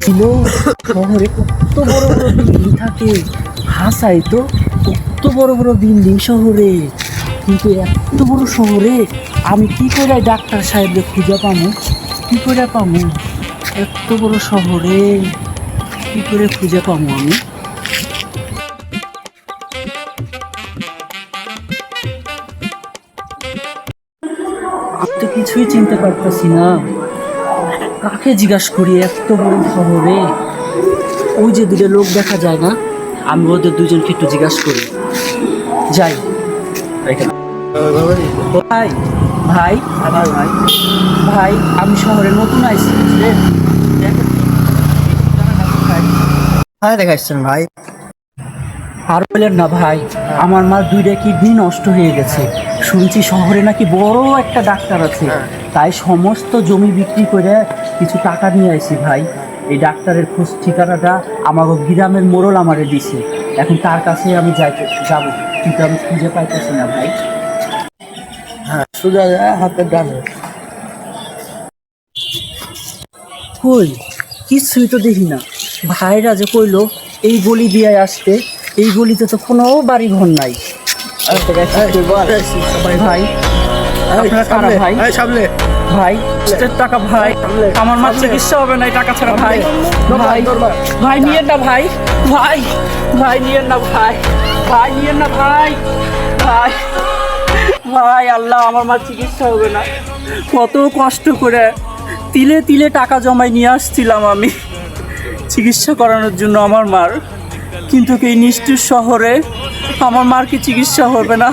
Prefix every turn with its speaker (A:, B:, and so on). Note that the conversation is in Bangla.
A: ছিল শহরে কত বড় বড় বিল্ডিং থাকে, হাসাই তো কত বড় বড় বিল্ডিং শহরে, কিন্তু এত বড় শহরে আমি কি করে ডাক্তার সাহেবকে খুঁজে পামু, কি করে পামু? এত বড় শহরে কি করে খুঁজে পামু আমি? আমি তো কিছুই চিনতে পারতেছি না, কাকে জিজ্ঞাসা করি এত বড় শহরে? ওই যে দুটো লোক দেখা যায় না, আমি ওদের দুজনকে একটু জিজ্ঞাসা করি, যাই। এখানে ভাই ভাই ভাই ভাই আমি শহরে নতুন আইছি, বুঝলেন?
B: কোথায় দেখাচ্ছেন ভাই?
A: আর বললেন না ভাই, আমার মার দুইটা কিডনি নষ্ট হয়ে গেছে। শুনছি শহরে নাকি বড় একটা ডাক্তার আছে, তাই সমস্ত জমি বিক্রি করে কিছু টাকা নিয়ে আইছি ভাই। এই ডাক্তারের খোঁজ ঠিকানাটা আমার গ্রামের মোড়ল আমারে দিছে, এখন তার কাছে আমি যাবো, কিন্তু আমি খুঁজে পাইতেছি না ভাই।
B: হ্যাঁ, সোজা যায় হাতের ডানে।
A: কই কিছুই তো দেখি না। ভাইরা যে কইলো এই গলি দিয়ে আসতে, এই গলিতে তো কোনো বাড়ি ঘর নাই। ভাই আপনারা কারা ভাই?
B: সামনে
A: ভাই টাকা ভাই, আমার মার চিকিৎসা হবে না এই টাকা ছাড়া ভাই। ভাই ভাই নিয়েন না ভাই, ভাই ভাই নিয়েন না ভাই, ভাই নিয়েন না ভাই, ভাই ভাই আল্লাহ আমার মার চিকিৎসা হবে না। কত কষ্ট করে তিলে তিলে টাকা জমাই নিয়ে আসছিলাম আমি চিকিৎসা করানোর জন্য আমার মার, কিন্তু এই নিষ্ঠুর শহরে আমার মার কি চিকিৎসা হবে না?